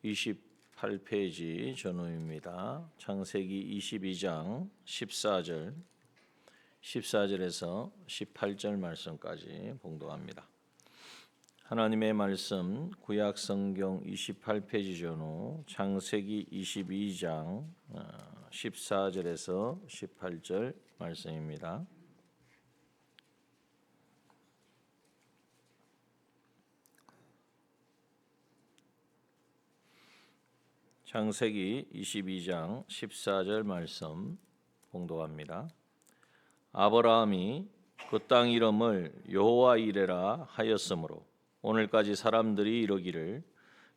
28페이지 전후입니다. 창세기 22장 14절에서 18절 말씀까지 봉독합니다. 하나님의 말씀 구약 성경 28페이지 전후 창세기 22장 14절에서 18절 말씀입니다. 창세기 22장 14절 말씀 봉독합니다. 아브라함이 그 땅 이름을 여호와 이레라 하였으므로 오늘까지 사람들이 이르기를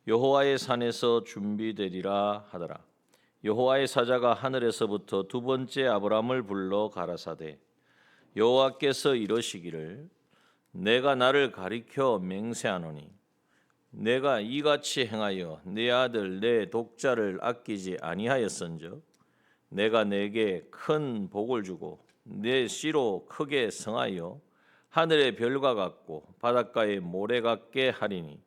여호와의 산에서 준비되리라 하더라. 여호와의 사자가 하늘에서부터 두 번째 아브라함을 불러 가라사대 여호와께서 이러시기를 내가 나를 가리켜 맹세하노니 내가 이같이 행하여 내 아들 내 독자를 아끼지 아니하였은즉 내가 내게 큰 복을 주고 내 씨로 크게 성하여 하늘의 별과 같고 바닷가의 모래 같게 하리니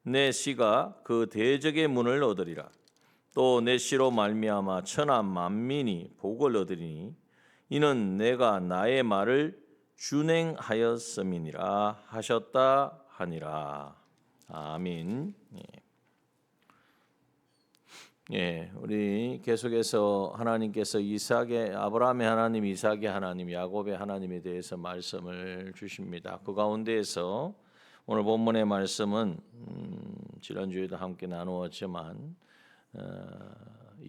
내 씨가 그 대적의 문을 얻으리라. 또 내 씨로 말미암아 천하 만민이 복을 얻으리니 이는 내가 나의 말을 준행하였음이니라 하셨다 하니라. 아멘. 우리 계속해서 하나님께서 아브라함의 하나님, 이삭의 하나님, 야곱의 하나님에 대해서 말씀을 주십니다. 그 가운데에서 오늘 본문의 말씀은 지난주에도 함께 나누었지만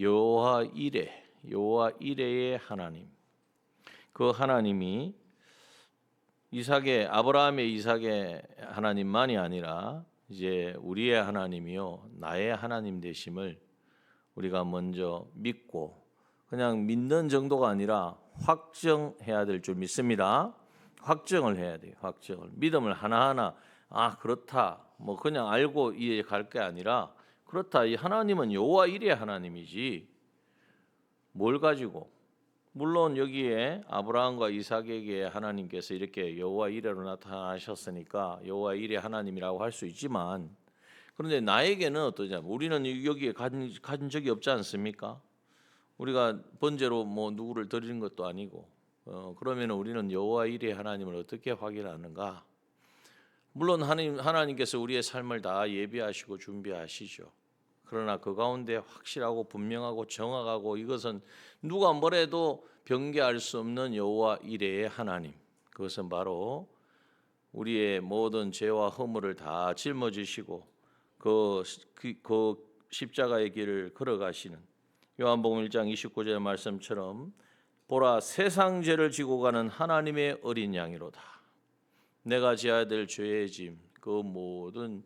여호와 이레의 하나님, 그 하나님이 아브라함의 이삭의 하나님만이 아니라 이제 우리의 하나님이요 나의 하나님 되심을 우리가 먼저 믿고 그냥 믿는 정도가 아니라 확정해야 될 줄 믿습니다. 확정을 해야 돼요. 믿음을 하나하나 그렇다 뭐 그냥 알고 이해갈 게 아니라 그렇다 이 하나님은 여호와 이레의 하나님이지 뭘 가지고 물론 여기에 아브라함과 이삭에게 하나님께서 이렇게 여호와 이레로 나타나셨으니까 여호와 이레 하나님이라고 할 수 있지만 그런데 나에게는 어떠냐? 우리는 여기에 간 적이 없지 않습니까? 우리가 번제로 뭐 누구를 드리는 것도 아니고 그러면 우리는 여호와 이레 하나님을 어떻게 확인하는가? 물론 하나님께서 우리의 삶을 다 예비하시고 준비하시죠. 그러나 그 가운데 확실하고 분명하고 정확하고 이것은 누가 뭐래도 변개할 수 없는 여호와 이레의 하나님, 그것은 바로 우리의 모든 죄와 허물을 다 짊어지시고 그 십자가의 길을 걸어가시는 요한복음 1장 29절 말씀처럼 보라 세상 죄를 지고 가는 하나님의 어린 양이로다. 내가 지어야 될 죄의 짐, 그 모든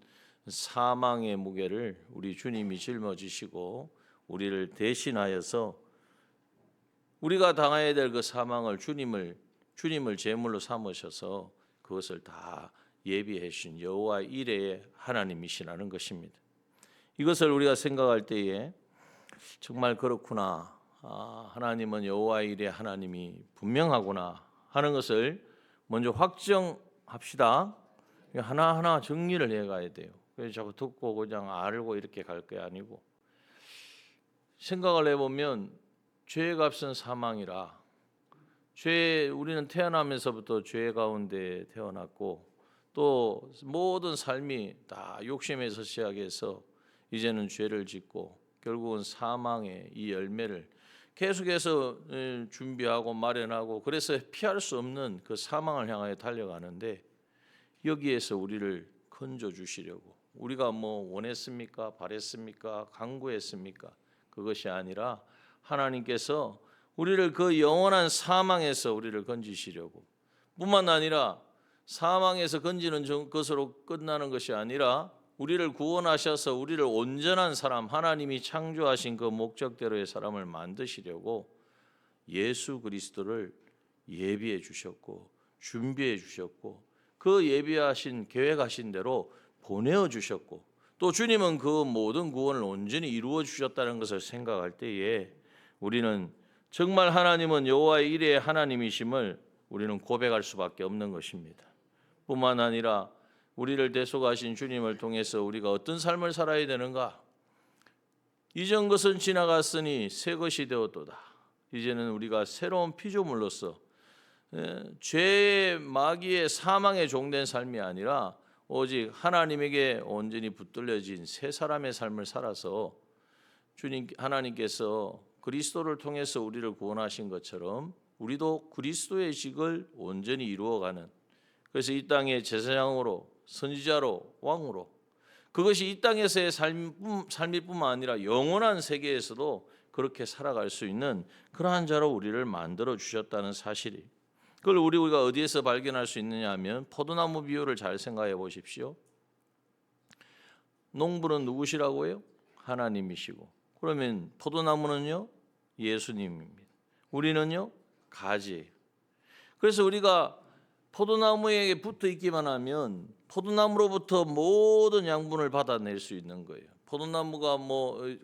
사망의 무게를 우리 주님이 짊어지시고 우리를 대신하여서 우리가 당해야 될 그 사망을 주님을 제물로 삼으셔서 그것을 다 예비해 주신 여호와 이레의 하나님이시라는 것입니다. 이것을 우리가 생각할 때에 정말 그렇구나. 하나님은 여호와 이레의 하나님이 분명하구나 하는 것을 먼저 확정합시다. 하나하나 정리를 해가야 돼요. 그래서 자꾸 듣고 그냥 알고 이렇게 갈 게 아니고 생각을 해보면 죄의 값은 사망이라 우리는 태어나면서부터 죄 가운데 태어났고 또 모든 삶이 다 욕심에서 시작해서 이제는 죄를 짓고 결국은 사망의 이 열매를 계속해서 준비하고 마련하고 그래서 피할 수 없는 그 사망을 향하여 달려가는데 여기에서 우리를 건져 주시려고 우리가 뭐 원했습니까? 바랬습니까? 간구했습니까? 그것이 아니라 하나님께서 우리를 그 영원한 사망에서 우리를 건지시려고 뿐만 아니라 사망에서 건지는 것으로 끝나는 것이 아니라 우리를 구원하셔서 우리를 온전한 사람 하나님이 창조하신 그 목적대로의 사람을 만드시려고 예수 그리스도를 예비해 주셨고 준비해 주셨고 그 예비하신 계획하신 대로 보내어 주셨고 또 주님은 그 모든 구원을 온전히 이루어 주셨다는 것을 생각할 때에 우리는 정말 하나님은 여호와 이레의 하나님이심을 우리는 고백할 수밖에 없는 것입니다. 뿐만 아니라 우리를 대속하신 주님을 통해서 우리가 어떤 삶을 살아야 되는가? 이전 것은 지나갔으니 새 것이 되었도다. 이제는 우리가 새로운 피조물로서 죄의 마귀의 사망의 종된 삶이 아니라 오직 하나님에게 온전히 붙들려진 새 사람의 삶을 살아서 주님 하나님께서 그리스도를 통해서 우리를 구원하신 것처럼 우리도 그리스도의 직을 온전히 이루어가는, 그래서 이 땅의 제사장으로 선지자로 왕으로, 그것이 이 땅에서의 삶일 뿐만 아니라 영원한 세계에서도 그렇게 살아갈 수 있는 그러한 자로 우리를 만들어 주셨다는 사실이, 그걸 우리가 어디에서 발견할 수 있느냐 하면 포도나무 비유를 잘 생각해 보십시오. 농부는 누구시라고요? 하나님이시고, 그러면 포도나무는요? 예수님입니다. 우리는요? 가지예요. 그래서 우리가 포도나무에게 붙어 있기만 하면 포도나무로부터 모든 양분을 받아낼 수 있는 거예요. 포도나무가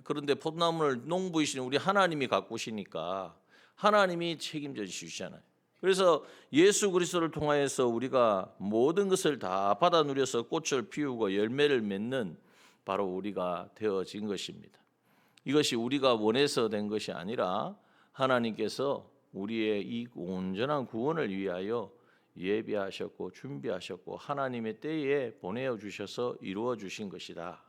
그런데 포도나무를 농부이신 우리 하나님이 가꾸시니까 하나님이 책임져 주시잖아요. 그래서 예수 그리스도를 통하여서 우리가 모든 것을 다 받아 누려서 꽃을 피우고 열매를 맺는 바로 우리가 되어진 것입니다. 이것이 우리가 원해서 된 것이 아니라 하나님께서 우리의 이 온전한 구원을 위하여 예비하셨고 준비하셨고 하나님의 때에 보내어 주셔서 이루어 주신 것이다.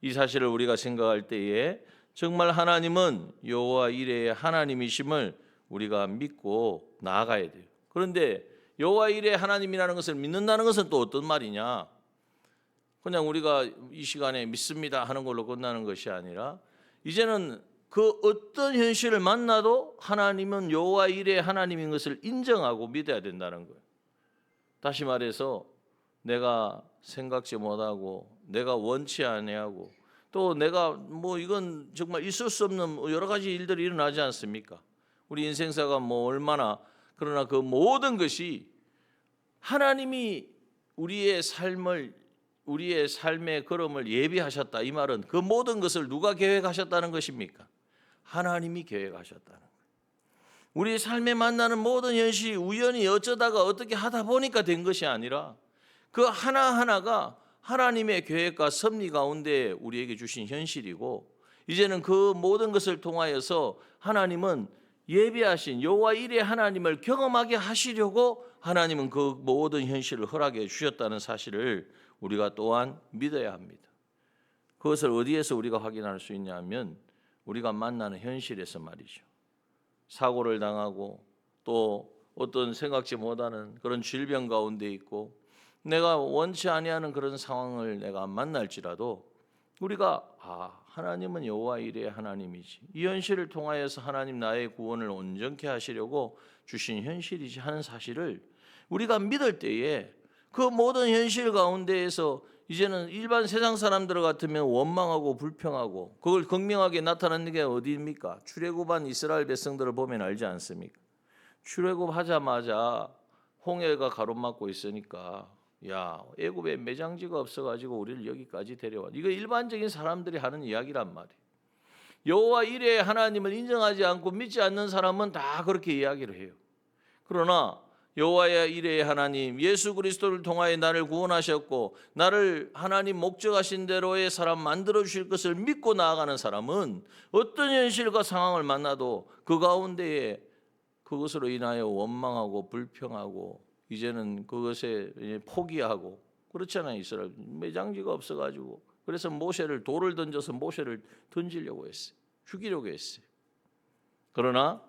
이 사실을 우리가 생각할 때에 정말 하나님은 여호와 이레의 하나님이심을 우리가 믿고 나아가야 돼요. 그런데 여호와 이레의 하나님이라는 것을 믿는다는 것은 또 어떤 말이냐? 그냥 우리가 이 시간에 믿습니다 하는 걸로 끝나는 것이 아니라 이제는 그 어떤 현실을 만나도 하나님은 여호와 이레의 하나님인 것을 인정하고 믿어야 된다는 거예요. 다시 말해서 내가 생각지 못하고 내가 원치 아니하고 또 내가 이건 정말 있을 수 없는 여러 가지 일들이 일어나지 않습니까? 우리 인생사가 얼마나, 그러나 그 모든 것이 하나님이 우리의 삶의 걸음을 예비하셨다. 이 말은 그 모든 것을 누가 계획하셨다는 것입니까? 하나님이 계획하셨다는 거예요. 우리의 삶에 만나는 모든 현실이 우연히 어쩌다가 어떻게 하다 보니까 된 것이 아니라 그 하나하나가 하나님의 계획과 섭리 가운데 우리에게 주신 현실이고, 이제는 그 모든 것을 통하여서 하나님은 예비하신 여호와 이레 하나님을 경험하게 하시려고 하나님은 그 모든 현실을 허락해 주셨다는 사실을 우리가 또한 믿어야 합니다. 그것을 어디에서 우리가 확인할 수 있냐면 우리가 만나는 현실에서 말이죠. 사고를 당하고 또 어떤 생각지 못하는 그런 질병 가운데 있고 내가 원치 아니하는 그런 상황을 내가 만날지라도 우리가 하나님은 여호와 이레의 하나님이지, 이 현실을 통하여서 하나님 나의 구원을 온전케 하시려고 주신 현실이지 하는 사실을 우리가 믿을 때에 그 모든 현실 가운데에서 이제는 일반 세상 사람들 같으면 원망하고 불평하고 그걸 극명하게 나타나는 게 어디입니까? 출애굽한 이스라엘 백성들을 보면 알지 않습니까? 출애굽하자마자 홍해가 가로막고 있으니까 애굽에 매장지가 없어가지고 우리를 여기까지 데려와. 이거 일반적인 사람들이 하는 이야기란 말이에요. 여호와 이레의 하나님을 인정하지 않고 믿지 않는 사람은 다 그렇게 이야기를 해요. 그러나 여호와 이레의 하나님 예수 그리스도를 통하여 나를 구원하셨고 나를 하나님 목적하신 대로의 사람 만들어 주실 것을 믿고 나아가는 사람은 어떤 현실과 상황을 만나도 그 가운데에 그것으로 인하여 원망하고 불평하고 이제는 그것에 포기하고 그렇잖아요. 이스라엘 매장지가 없어가지고 그래서 돌을 던져서 모세를 던지려고 했어요. 죽이려고 했어요. 그러나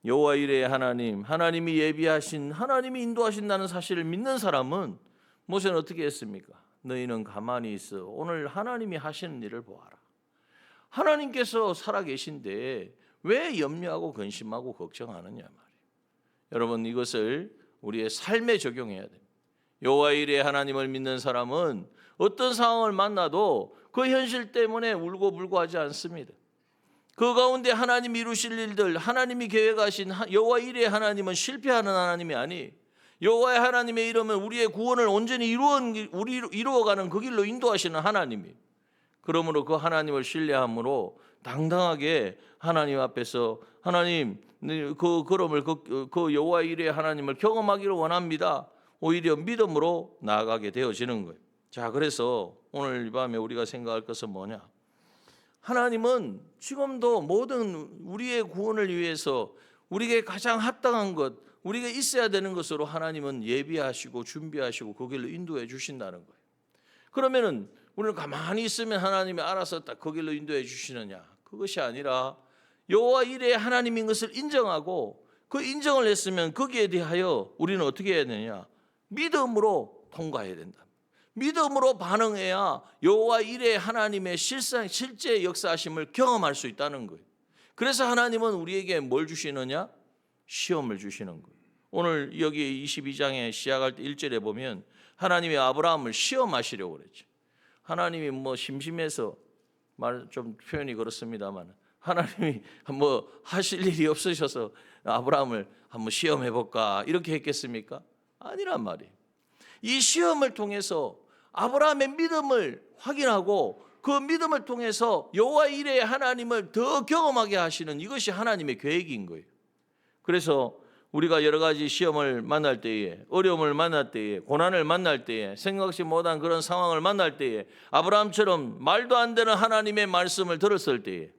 여호와 이레의 하나님이 예비하신, 하나님이 인도하신다는 사실을 믿는 사람은 모세는 어떻게 했습니까? 너희는 가만히 있어. 오늘 하나님이 하시는 일을 보아라. 하나님께서 살아계신데 왜 염려하고 근심하고 걱정하느냐 말이에요. 여러분 이것을 우리의 삶에 적용해야 됩니다. 여호와 이레의 하나님을 믿는 사람은 어떤 상황을 만나도 그 현실 때문에 울고 불고 하지 않습니다. 그 가운데 하나님이 이루실 일들, 하나님이 계획하신 여호와 이레의 하나님은 실패하는 하나님이 아니, 여호와의 하나님의 이름은 우리의 구원을 온전히 이루어가는 그 길로 인도하시는 하나님이. 그러므로 그 하나님을 신뢰함으로 당당하게 하나님 앞에서 하나님 그 여호와 이레의 하나님을 경험하기를 원합니다. 오히려 믿음으로 나아가게 되어지는 거예요. 자, 그래서 오늘 이 밤에 우리가 생각할 것은 뭐냐? 하나님은 지금도 모든 우리의 구원을 위해서 우리에게 가장 합당한 것, 우리가 있어야 되는 것으로 하나님은 예비하시고 준비하시고 그 길로 인도해 주신다는 거예요. 그러면은 우리는 가만히 있으면 하나님이 알아서 딱 그 길로 인도해 주시느냐? 그것이 아니라 여호와 이레의 하나님인 것을 인정하고 그 인정을 했으면 거기에 대하여 우리는 어떻게 해야 되냐? 믿음으로 통과해야 된다. 믿음으로 반응해야 여호와 이레의 하나님의 실제 역사하심을 경험할 수 있다는 거예요. 그래서 하나님은 우리에게 뭘 주시느냐? 시험을 주시는 거예요. 오늘 여기 22장에 시작할 때 1절에 보면 하나님이 아브라함을 시험하시려고 그랬죠. 하나님이 뭐 심심해서 말 좀 표현이 그렇습니다만 하나님이 뭐 하실 일이 없으셔서 아브라함을 한번 시험해 볼까 이렇게 했겠습니까? 아니란 말이에요. 이 시험을 통해서 아브라함의 믿음을 확인하고 그 믿음을 통해서 여호와 이레의 하나님을 더 경험하게 하시는 이것이 하나님의 계획인 거예요. 그래서 우리가 여러 가지 시험을 만날 때에, 어려움을 만날 때에, 고난을 만날 때에, 생각지 못한 그런 상황을 만날 때에 아브라함처럼 말도 안 되는 하나님의 말씀을 들었을 때에,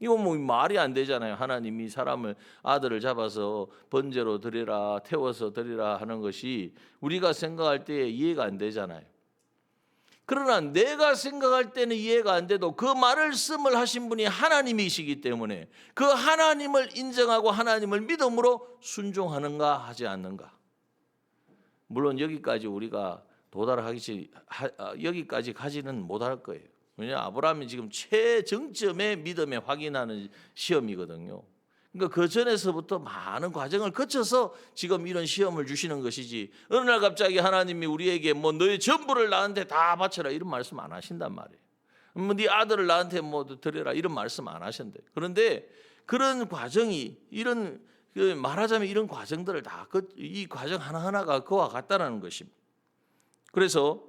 이건 뭐 말이 안 되잖아요. 하나님이 사람을 아들을 잡아서 번제로 드리라, 태워서 드리라 하는 것이 우리가 생각할 때에 이해가 안 되잖아요. 그러나 내가 생각할 때는 이해가 안 돼도 그 말씀을 하신 분이 하나님이시기 때문에 그 하나님을 인정하고 하나님을 믿음으로 순종하는가 하지 않는가. 물론 여기까지 우리가 여기까지 가지는 못할 거예요. 왜냐하면 아브라함이 지금 최정점의 믿음에 확인하는 시험이거든요. 그러니까 그 전에서부터 많은 과정을 거쳐서 지금 이런 시험을 주시는 것이지, 어느 날 갑자기 하나님이 우리에게 뭐 너의 전부를 나한테 다 바쳐라 이런 말씀 안 하신단 말이에요. 뭐 네 아들을 나한테 뭐 드려라 이런 말씀 안 하신대. 그런데 그런 과정이 이런 말하자면 이런 과정들을 다 이 과정 하나하나가 그와 같다라는 것입니다. 그래서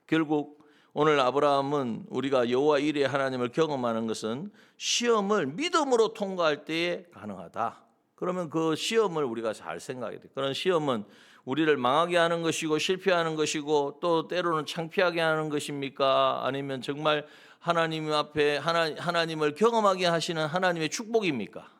결국 오늘 아브라함은 우리가 여호와 이레의 하나님을 경험하는 것은 시험을 믿음으로 통과할 때에 가능하다. 그러면 그 시험을 우리가 잘 생각해야 돼요. 그런 시험은 우리를 망하게 하는 것이고 실패하는 것이고 또 때로는 창피하게 하는 것입니까? 아니면 정말 하나님 앞에 하나님을 경험하게 하시는 하나님의 축복입니까?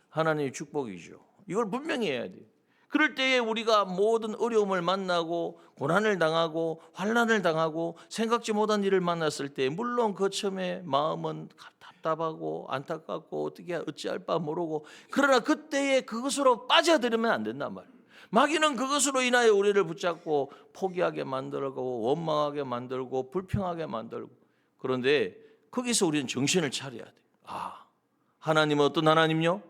하나님의 축복이죠. 이걸 분명히 해야 돼요. 그럴 때에 우리가 모든 어려움을 만나고 고난을 당하고 환난을 당하고 생각지 못한 일을 만났을 때 물론 그 처음에 마음은 답답하고 안타깝고 어찌할 바 모르고, 그러나 그때에 그것으로 빠져들면 안 된단 말이에요. 마귀는 그것으로 인하여 우리를 붙잡고 포기하게 만들고 원망하게 만들고 불평하게 만들고, 그런데 거기서 우리는 정신을 차려야 돼요. 하나님은 어떤 하나님요?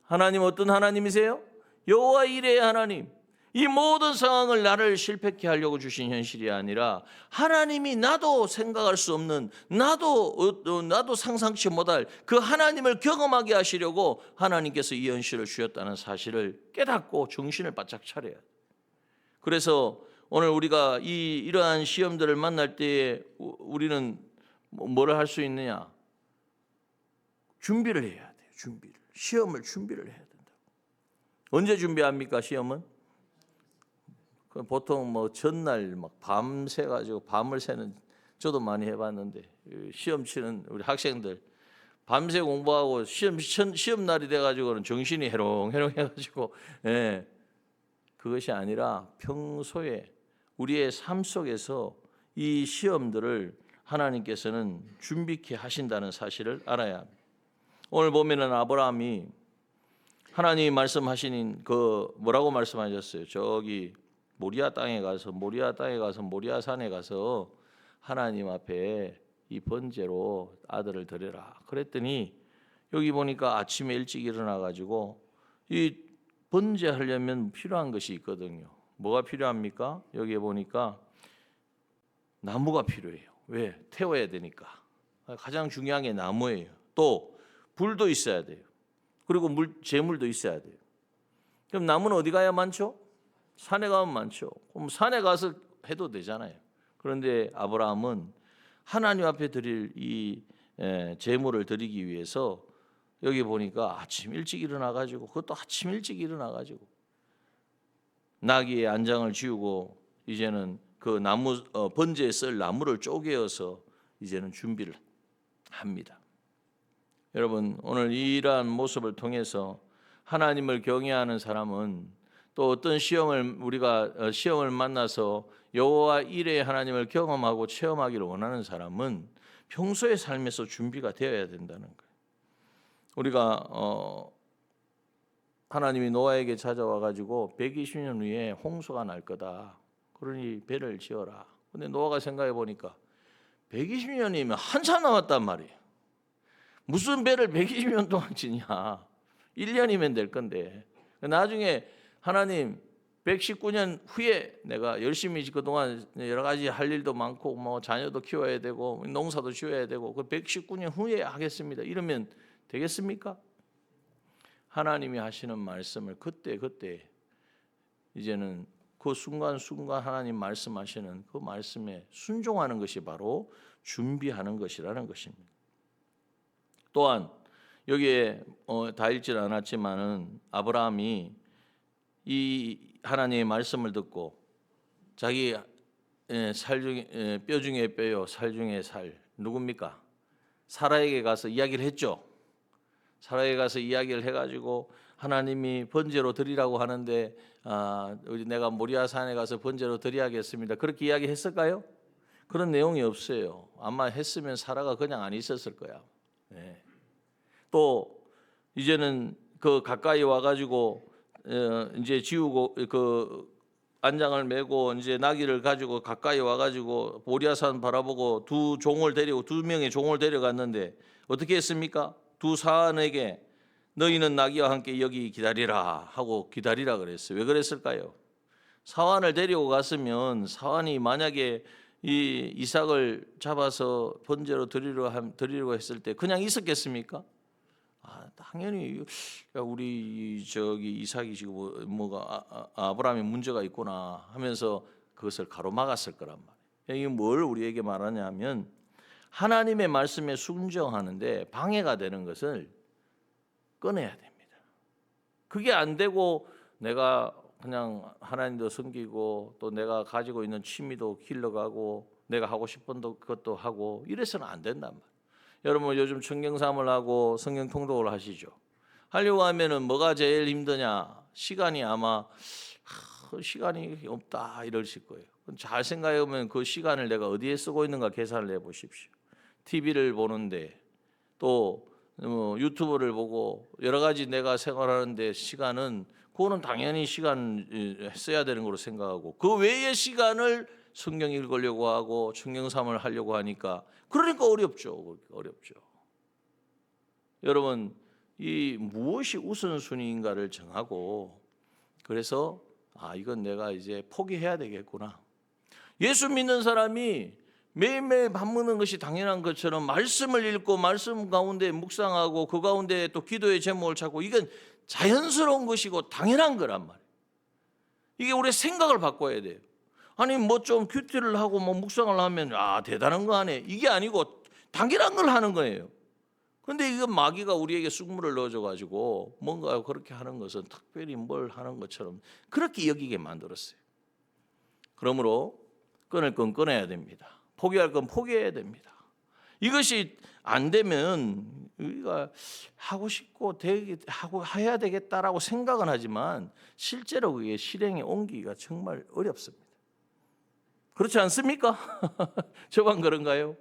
하나님은 어떤 하나님이세요? 여호와 이레의 하나님. 이 모든 상황을 나를 실패케 하려고 주신 현실이 아니라 하나님이 나도 생각할 수 없는, 나도 상상치 못할 그 하나님을 경험하게 하시려고 하나님께서 이 현실을 주셨다는 사실을 깨닫고 정신을 바짝 차려야 돼요. 그래서 오늘 우리가 이러한 시험들을 만날 때에 우리는 뭐를 할 수 있느냐? 준비를 해야 돼요. 시험을 준비를 해야 된다. 언제 준비합니까? 시험은 보통 뭐 전날 막 밤새 가지고 밤을 새는, 저도 많이 해봤는데 시험 치는 우리 학생들 밤새 공부하고 시험 날이 돼가지고는 정신이 해롱해롱 해가지고, 그것이 아니라 평소에 우리의 삶 속에서 이 시험들을 하나님께서는 준비케 하신다는 사실을 알아야 합니다. 오늘 보면은 아브라함이 하나님이 말씀하시는 그 뭐라고 말씀하셨어요? 저기 모리아 산에 가서 하나님 앞에 이 번제로 아들을 드려라. 그랬더니 여기 보니까 아침에 일찍 일어나 가지고 이 번제하려면 필요한 것이 있거든요. 뭐가 필요합니까? 여기에 보니까 나무가 필요해요. 왜? 태워야 되니까. 가장 중요한 게 나무예요. 또 불도 있어야 돼요. 그리고 재물도 있어야 돼요. 그럼 나무는 어디 가야 많죠? 산에 가면 많죠. 그럼 산에 가서 해도 되잖아요. 그런데 아브라함은 하나님 앞에 드릴 이 재물을 드리기 위해서 여기 보니까 아침 일찍 일어나가지고, 그것도 아침 일찍 일어나가지고 나귀의 안장을 지우고 이제는 그 나무 번제에 쓸 나무를 쪼개어서 이제는 준비를. 합니다. 여러분, 오늘 이러한 모습을 통해서 하나님을 경외하는 사람은 또 어떤 시험을 만나서 여호와 일의 하나님을 경험하고 체험하기를 원하는 사람은 평소의 삶에서 준비가 되어야 된다는 거예요. 우리가 하나님이 노아에게 찾아와 가지고 120년 후에 홍수가 날 거다. 그러니 배를 지어라. 근데 노아가 생각해 보니까 120년이면 한참 남았단 말이에요. 무슨 배를 120년 동안 지냐. 1년이면 될 건데. 나중에 하나님 119년 후에 내가 열심히 그동안 여러 가지 할 일도 많고 뭐 자녀도 키워야 되고 농사도 지어야 되고 그 119년 후에 하겠습니다. 이러면 되겠습니까? 하나님이 하시는 말씀을 그때 이제는 그 순간순간 하나님 말씀하시는 그 말씀에 순종하는 것이 바로 준비하는 것이라는 것입니다. 또한 여기에 다 읽지는 않았지만은 아브라함이 이 하나님의 말씀을 듣고 자기 살 중에 뼈 중에 뼈요 살 중에 살 누굽니까? 사라에게 가서 이야기를 했죠. 사라에게 가서 이야기를 해가지고 하나님이 번제로 드리라고 하는데 내가 모리아 산에 가서 번제로 드려야겠습니다. 그렇게 이야기했을까요? 그런 내용이 없어요. 아마 했으면 사라가 그냥 안 있었을 거야. 네. 또 이제는 그 가까이 와가지고 이제 지우고 그 안장을 메고 이제 나귀를 가지고 가까이 와가지고 모리아산 바라보고 두 명의 종을 데려갔는데 어떻게 했습니까? 두 사안에게 너희는 나귀와 함께 여기 기다리라 하고 기다리라 그랬어요. 왜 그랬을까요? 사환을 데리고 갔으면 사환이 만약에 이 이삭을 잡아서 번제로 드리려고 했을 때 그냥 있었겠습니까? 당연히 우리 이삭이 지금 뭐가 아브라함에 문제가 있구나 하면서 그것을 가로막았을 거란 말이에요. 이게 뭘 우리에게 말하냐면 하나님의 말씀에 순종하는데 방해가 되는 것을 꺼내야 됩니다. 그게 안 되고 내가 그냥 하나님도 섬기고 또 내가 가지고 있는 취미도 길러가고 내가 하고 싶은 것도 하고 이래서는 안 된단 말이에요. 여러분 요즘 청경삼을 하고 성경 통독을 하시죠. 하려고 하면은 뭐가 제일 힘드냐? 시간이 아마 시간이 없다 이러실 거예요. 잘 생각해 보면 그 시간을 내가 어디에 쓰고 있는가 계산을 해 보십시오. TV를 보는데 또 유튜브를 보고 여러 가지 내가 생활하는데 시간은 그거는 당연히 시간 써야 되는 거로 생각하고 그 외의 시간을 성경 읽으려고 하고 청경삼을 하려고 하니까 그러니까 어렵죠. 여러분 이 무엇이 우선순위인가를 정하고 그래서 이건 내가 이제 포기해야 되겠구나. 예수 믿는 사람이 매일매일 밥 먹는 것이 당연한 것처럼 말씀을 읽고 말씀 가운데 묵상하고 그 가운데 또 기도의 제목을 찾고 이건 자연스러운 것이고 당연한 거란 말이에요. 이게 우리의 생각을 바꿔야 돼요. 아니 뭐 좀 큐티를 하고 뭐 묵상을 하면 대단한 거 하네. 이게 아니고 당연한 걸 하는 거예요. 그런데 이거 마귀가 우리에게 쑥물을 넣어줘 가지고 뭔가 그렇게 하는 것은 특별히 뭘 하는 것처럼 그렇게 여기게 만들었어요. 그러므로 끊을 건 끊어야 됩니다. 포기할 건 포기해야 됩니다. 이것이 안 되면 우리가 하고 싶고 하고 해야 되겠다라고 생각은 하지만 실제로 그게 실행에 옮기기가 정말 어렵습니다. 그렇지 않습니까? 저만 그런가요?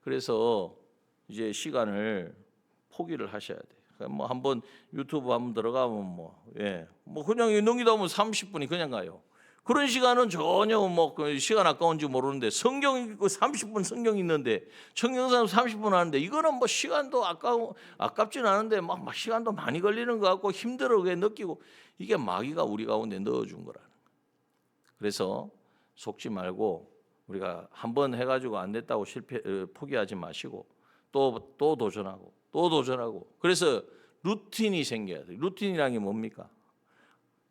그래서 이제 시간을 포기를 하셔야 돼요. 뭐 한번 유튜브 한번 들어가면 뭐 그냥 넘기다 보면 30분이 그냥 가요. 그런 시간은 전혀 뭐 시간 아까운지 모르는데 성경 읽고 30분 성경 읽는데 청경삼 30분 하는데 이거는 뭐 시간도 아깝진 않은데 막 시간도 많이 걸리는 것 같고 힘들게 느끼고 이게 마귀가 우리 가운데 넣어준 거라는 거예요. 그래서 속지 말고 우리가 한번 해가지고 안 됐다고 포기하지 마시고 또 도전하고 그래서 루틴이 생겨야 돼요. 루틴이라는 게 뭡니까?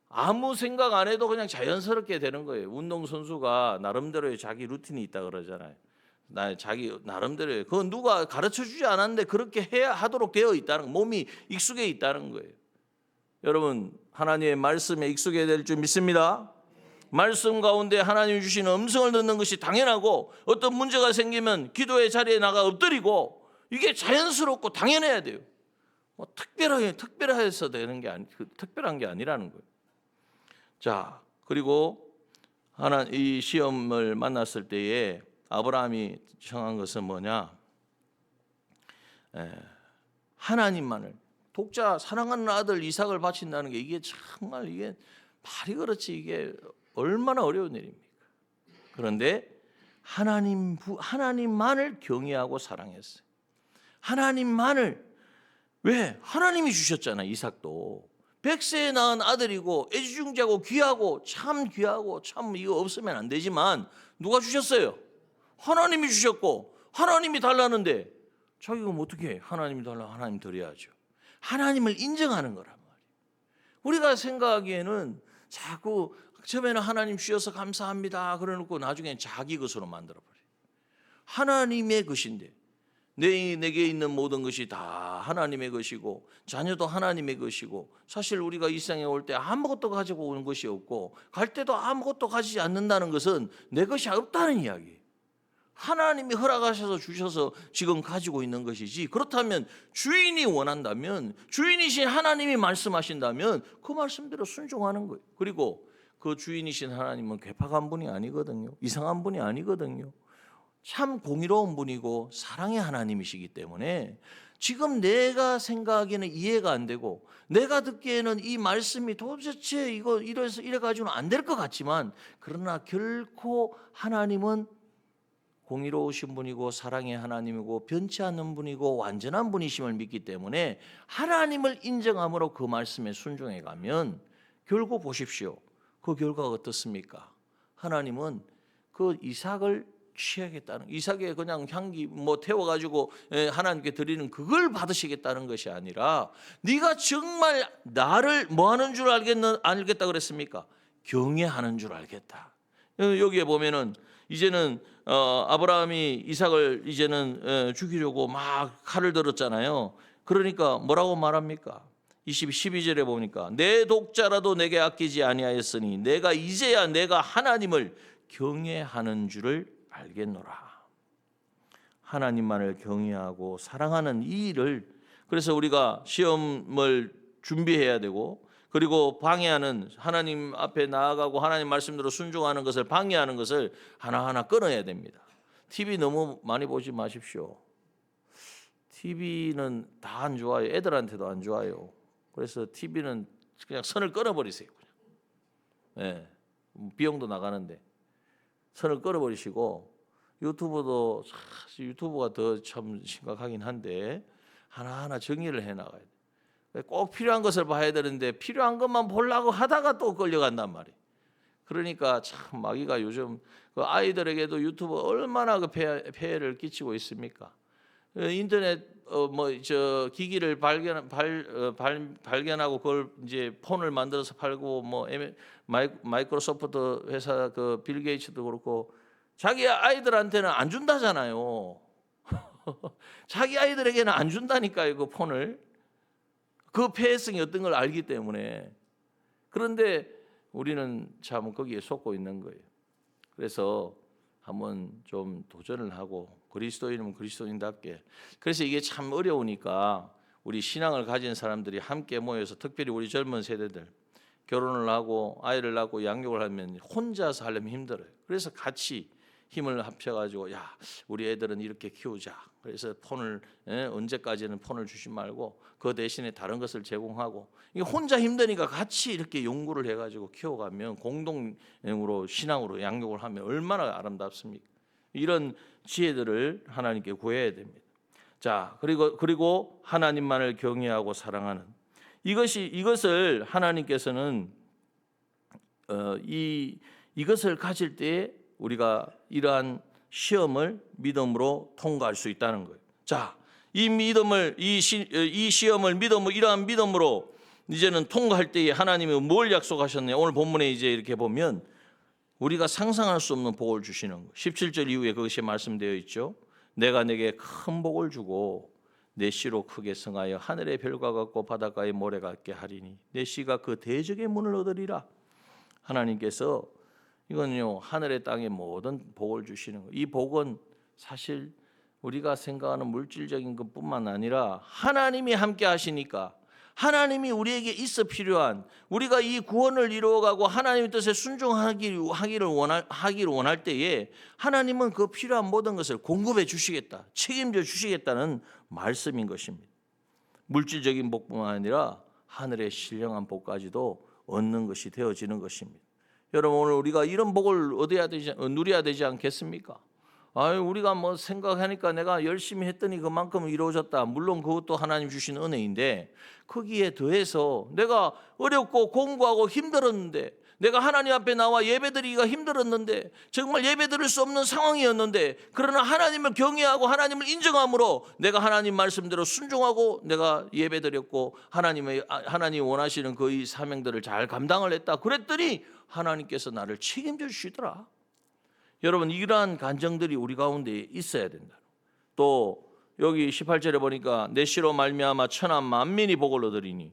아무 생각 안 해도 그냥 자연스럽게 되는 거예요. 운동선수가 나름대로의 자기 루틴이 있다 그러잖아요. 자기 나름대로의 그건 누가 가르쳐주지 않았는데 그렇게 해야 하도록 되어 있다는 몸이 익숙해 있다는 거예요. 여러분 하나님의 말씀에 익숙해야 될 줄 믿습니다. 말씀 가운데 하나님 주시는 음성을 듣는 것이 당연하고 어떤 문제가 생기면 기도의 자리에 나가 엎드리고 이게 자연스럽고 당연해야 돼요. 뭐 특별해서 되는 게 특별한 게 아니라는 거예요. 자, 그리고 이 시험을 만났을 때에 아브라함이 청한 것은 뭐냐? 하나님만을, 독자 사랑하는 아들 이삭을 바친다는 게 이게 정말 이게 말이 그렇지 이게 얼마나 어려운 일입니까? 그런데 하나님만을 경외하고 사랑했어요. 하나님만을. 왜? 하나님이 주셨잖아. 이삭도 100세에 낳은 아들이고 애지중지하고 귀하고 참 귀하고 참 이거 없으면 안 되지만 누가 주셨어요? 하나님이 주셨고 하나님이 달라는데 자기가 뭐 어떻게 해? 하나님이 달라 하나님 드려야죠. 하나님을 인정하는 거란 말이에요. 우리가 생각하기에는 자꾸 처음에는 하나님 주셔서 감사합니다 그래놓고 나중에 자기 것으로 만들어버려요. 하나님의 것인데 내게 있는 모든 것이 다 하나님의 것이고 자녀도 하나님의 것이고 사실 우리가 이 세상에 올 때 아무것도 가지고 오는 것이 없고 갈 때도 아무것도 가지지 않는다는 것은 내 것이 없다는 이야기예요. 하나님이 허락하셔서 주셔서 지금 가지고 있는 것이지 그렇다면 주인이 원한다면 주인이신 하나님이 말씀하신다면 그 말씀대로 순종하는 거예요. 그리고 그 주인이신 하나님은 괴팍한 분이 아니거든요. 이상한 분이 아니거든요. 참 공의로운 분이고 사랑의 하나님이시기 때문에 지금 내가 생각하기에는 이해가 안 되고 내가 듣기에는 이 말씀이 도대체 이래 가지고는 안 될 것 같지만 그러나 결코 하나님은 공의로우신 분이고 사랑의 하나님이고 변치 않는 분이고 완전한 분이심을 믿기 때문에 하나님을 인정함으로 그 말씀에 순종해 가면 결국 보십시오. 그 결과가 어떻습니까? 하나님은 그 이삭을 취하겠다는, 이삭의 그냥 향기 뭐 태워가지고 하나님께 드리는 그걸 받으시겠다는 것이 아니라 네가 정말 나를 뭐 하는 줄 알겠다 그랬습니까? 경외하는 줄 알겠다. 여기에 보면은 이제는 아브라함이 이삭을 이제는 죽이려고 막 칼을 들었잖아요. 그러니까 뭐라고 말합니까? 12절에 보니까 내 독자라도 내게 아끼지 아니하였으니 내가 이제야 내가 하나님을 경외하는 줄을 알겠노라. 하나님만을 경외하고 사랑하는 이 일을, 그래서 우리가 시험을 준비해야 되고 그리고 방해하는, 하나님 앞에 나아가고 하나님 말씀대로 순종하는 것을 방해하는 것을 하나하나 끊어야 됩니다. TV 너무 많이 보지 마십시오. TV는 다 안 좋아요. 애들한테도 안 좋아요. 그래서 TV는 그냥 선을 끊어버리세요. 네. 비용도 나가는데 선을 끊어버리시고, 유튜브도 사실 유튜브가 더 참 심각하긴 한데 하나하나 정리를 해나가야 돼요. 꼭 필요한 것을 봐야 되는데 필요한 것만 보려고 하다가 또 끌려간단 말이에요. 그러니까 참 마귀가 요즘 그 아이들에게도 유튜브 얼마나 그 폐해를 끼치고 있습니까? 인터넷 기기를 발견하고 그걸 이제 폰을 만들어서 팔고 뭐 마이크로소프트 회사 그 빌 게이츠도 그렇고 자기 아이들한테는 안 준다잖아요. 자기 아이들에게는 안 준다니까요, 그 폰을. 그 폐해성이 어떤 걸 알기 때문에. 그런데 우리는 참 거기에 속고 있는 거예요. 그래서 한번 좀 도전을 하고 그리스도인은 그리스도인답게. 그래서 이게 참 어려우니까 우리 신앙을 가진 사람들이 함께 모여서, 특별히 우리 젊은 세대들 결혼을 하고 아이를 낳고 양육을 하면 혼자서 하려면 힘들어요. 그래서 같이 힘을 합쳐가지고 야, 우리 애들은 이렇게 키우자. 그래서 폰을 언제까지는 폰을 주지 말고 그 대신에 다른 것을 제공하고, 이게 혼자 힘드니까 같이 이렇게 연구를 해가지고 키워가면 공동으로 신앙으로 양육을 하면 얼마나 아름답습니까? 이런 지혜들을 하나님께 구해야 됩니다. 자, 그리고 하나님만을 경외하고 사랑하는 이것을 하나님께서는 이것을 가질 때 우리가 이러한 시험을 믿음으로 통과할 수 있다는 거예요. 자, 이 시험을 이러한 믿음으로 이제는 통과할 때에 하나님이 뭘 약속하셨네요. 오늘 본문에 이제 이렇게 보면 우리가 상상할 수 없는 복을 주시는 거예요. 17절 이후에 그것이 말씀되어 있죠. 내가 내게 큰 복을 주고 내 씨로 크게 성하여 하늘의 별과 같고 바닷가의 모래 같게 하리니 내 씨가 그 대적의 문을 얻으리라. 하나님께서 이건요 하늘의 땅의 모든 복을 주시는 거예요. 이 복은 사실 우리가 생각하는 물질적인 것뿐만 아니라 하나님이 함께 하시니까, 하나님이 우리에게 있어 필요한, 우리가 이 구원을 이루어가고 하나님의 뜻에 순종하기를 원할 때에 하나님은 그 필요한 모든 것을 공급해 주시겠다, 책임져 주시겠다는 말씀인 것입니다. 물질적인 복뿐만 아니라 하늘의 신령한 복까지도 얻는 것이 되어지는 것입니다. 여러분, 오늘 우리가 이런 복을 누려야 되지 않겠습니까? 우리가 뭐 생각하니까 내가 열심히 했더니 그만큼 이루어졌다. 물론 그것도 하나님 주신 은혜인데, 거기에 더해서 내가 어렵고 공부하고 힘들었는데, 내가 하나님 앞에 나와 예배드리기가 힘들었는데, 정말 예배드릴 수 없는 상황이었는데, 그러나 하나님을 경외하고 하나님을 인정함으로 내가 하나님 말씀대로 순종하고 내가 예배드렸고 하나님이 원하시는 그 이 사명들을 잘 감당을 했다. 그랬더니 하나님께서 나를 책임져 주시더라. 여러분, 이러한 간정들이 우리 가운데 있어야 된다. 또 여기 18절에 보니까 내 씨로 말미암아 천한 만민이 복을 얻으리니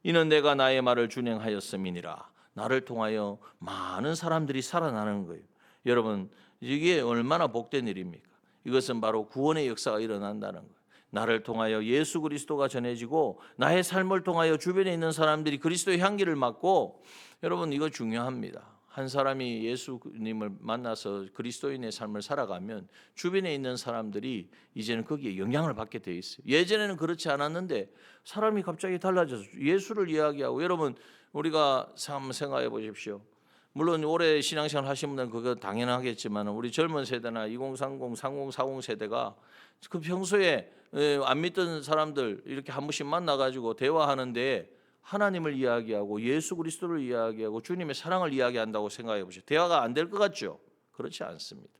이는 내가 나의 말을 준행하였음이니라. 나를 통하여 많은 사람들이 살아나는 거예요. 여러분, 이게 얼마나 복된 일입니까? 이것은 바로 구원의 역사가 일어난다는 거예요. 나를 통하여 예수 그리스도가 전해지고 나의 삶을 통하여 주변에 있는 사람들이 그리스도의 향기를 맡고, 여러분 이거 중요합니다. 한 사람이 예수님을 만나서 그리스도인의 삶을 살아가면 주변에 있는 사람들이 이제는 거기에 영향을 받게 돼 있어요. 예전에는 그렇지 않았는데 사람이 갑자기 달라져서 예수를 이야기하고, 여러분 우리가 한번 생각해 보십시오. 물론 오래 신앙생활 하신 분들은 그거 당연하겠지만 우리 젊은 세대나 2030, 3040 세대가 그 평소에 안 믿던 사람들 이렇게 한 번씩 만나가지고 대화하는데 하나님을 이야기하고 예수 그리스도를 이야기하고 주님의 사랑을 이야기한다고 생각해 보세요. 대화가 안 될 것 같죠? 그렇지 않습니다.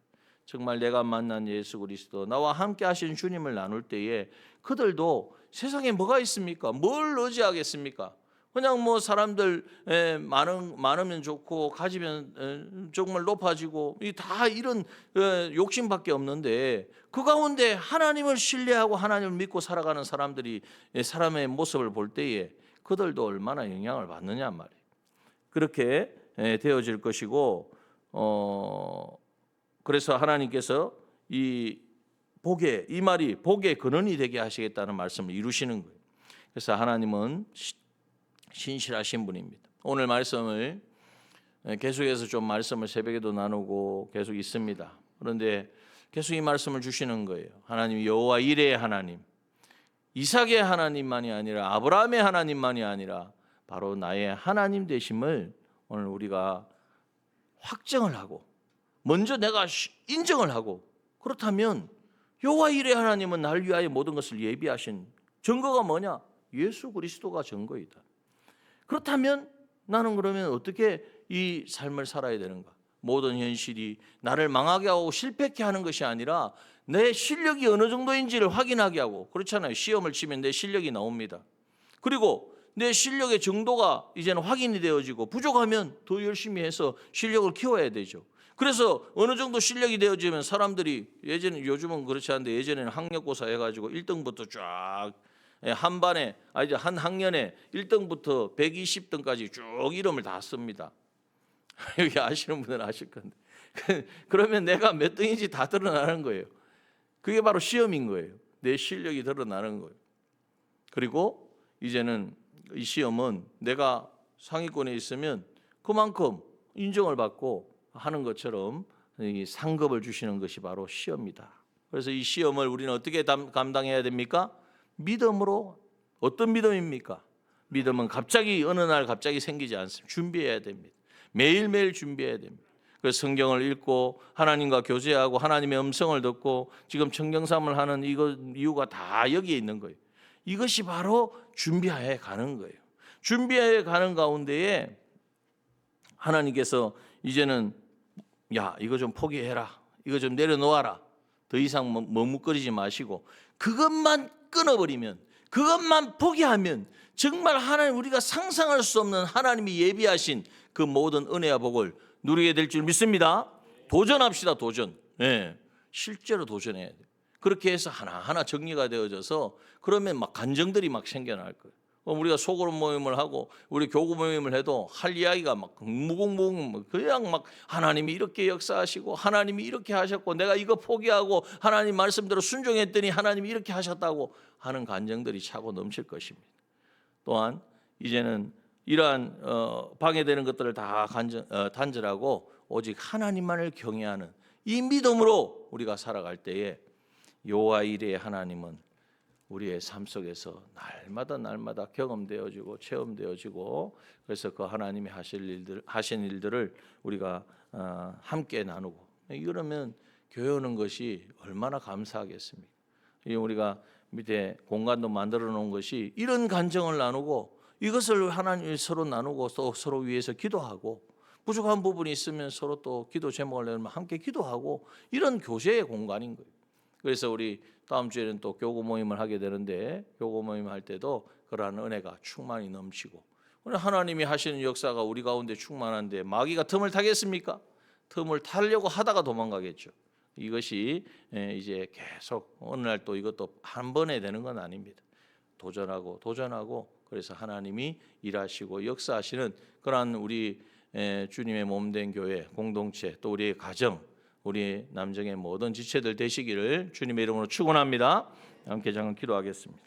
정말 내가 만난 예수 그리스도, 나와 함께 하신 주님을 나눌 때에 그들도 세상에 뭐가 있습니까? 뭘 의지하겠습니까? 그냥 뭐 사람들 많으면 좋고 가지면 정말 높아지고 다 이런 욕심밖에 없는데, 그 가운데 하나님을 신뢰하고 하나님을 믿고 살아가는 사람들이 사람의 모습을 볼 때에 그들도 얼마나 영향을 받느냐 말이에요. 그렇게 되어질 것이고, 그래서 하나님께서 이 말이 복의 근원이 되게 하시겠다는 말씀을 이루시는 거예요. 그래서 하나님은 신실하신 분입니다. 오늘 말씀을 계속해서 좀 말씀을 새벽에도 나누고 계속 있습니다. 그런데 계속 이 말씀을 주시는 거예요. 하나님 여호와 이레의 하나님, 이삭의 하나님만이 아니라 아브라함의 하나님만이 아니라 바로 나의 하나님 되심을 오늘 우리가 확정을 하고, 먼저 내가 인정을 하고, 그렇다면 여호와 이레의 하나님은 나를 위하여 모든 것을 예비하신 증거가 뭐냐? 예수 그리스도가 증거이다. 그렇다면 나는 그러면 어떻게 이 삶을 살아야 되는가? 모든 현실이 나를 망하게 하고 실패케 하는 것이 아니라 내 실력이 어느 정도인지를 확인하게 하고, 그렇잖아요. 시험을 치면 내 실력이 나옵니다. 그리고 내 실력의 정도가 이제는 확인이 되어지고 부족하면 더 열심히 해서 실력을 키워야 되죠. 그래서 어느 정도 실력이 되어지면 사람들이 요즘은 그렇지 않은데 예전에는 학력고사 해가지고 1등부터 쫙 한 반에 한 학년에 1등부터 120등까지 쭉 이름을 다 씁니다. 여기 아시는 분들은 아실 건데 그러면 내가 몇 등인지 다 드러나는 거예요. 그게 바로 시험인 거예요. 내 실력이 드러나는 거예요. 그리고 이제는 이 시험은 내가 상위권에 있으면 그만큼 인정을 받고 하는 것처럼 이 상급을 주시는 것이 바로 시험이다. 그래서 이 시험을 우리는 어떻게 감당해야 됩니까? 믿음으로. 어떤 믿음입니까? 믿음은 어느 날 갑자기 생기지 않습니다. 준비해야 됩니다. 매일매일 준비해야 됩니다. 그래서 성경을 읽고 하나님과 교제하고 하나님의 음성을 듣고 지금 청경삼을 하는 이유가 다 여기에 있는 거예요. 이것이 바로 준비해 가는 거예요. 준비해 가는 가운데에 하나님께서 이제는 이거 좀 포기해라, 이거 좀 내려놓아라, 더 이상 머뭇거리지 마시고 그것만 끊어버리면, 그것만 포기하면 정말 하나님, 우리가 상상할 수 없는 하나님이 예비하신 그 모든 은혜와 복을 누리게 될 줄 믿습니다. 도전합시다. 도전. 실제로 도전해야 돼요. 그렇게 해서 하나하나 정리가 되어져서 그러면 막 간정들이 막 생겨날 거예요. 우리가 소그룹 모임을 하고 우리 교구 모임을 해도 할 이야기가 막 무궁무궁 그냥 막 하나님이 이렇게 역사하시고 하나님이 이렇게 하셨고 내가 이거 포기하고 하나님 말씀대로 순종했더니 하나님이 이렇게 하셨다고 하는 간증들이 차고 넘칠 것입니다. 또한 이제는 이러한 방해되는 것들을 다 단절하고 오직 하나님만을 경외하는 이 믿음으로 우리가 살아갈 때에 여호와 일의 하나님은 우리의 삶 속에서 날마다 경험되어지고 체험되어지고 그래서 그 하나님이 하신 일들을 우리가 함께 나누고 이러면 교회 오는 것이 얼마나 감사하겠습니까? 우리가 밑에 공간도 만들어 놓은 것이 이런 간증을 나누고 이것을 하나님 서로 나누고 또 서로 위해서 기도하고 부족한 부분이 있으면 서로 또 기도 제목을 내면 함께 기도하고 이런 교제의 공간인 거예요. 그래서 우리 다음 주에는 또 교구 모임을 하게 되는데 교구 모임 할 때도 그러한 은혜가 충만히 넘치고 하나님이 하시는 역사가 우리 가운데 충만한데 마귀가 틈을 타겠습니까? 틈을 타려고 하다가 도망가겠죠. 이것이 이제 계속 어느 날 또 이것도 한 번에 되는 건 아닙니다. 도전하고 그래서 하나님이 일하시고 역사하시는 그러한 우리 주님의 몸된 교회 공동체 또 우리의 가정 우리 남정의 모든 지체들 되시기를 주님의 이름으로 축원합니다. 함께 잠깐 기도하겠습니다.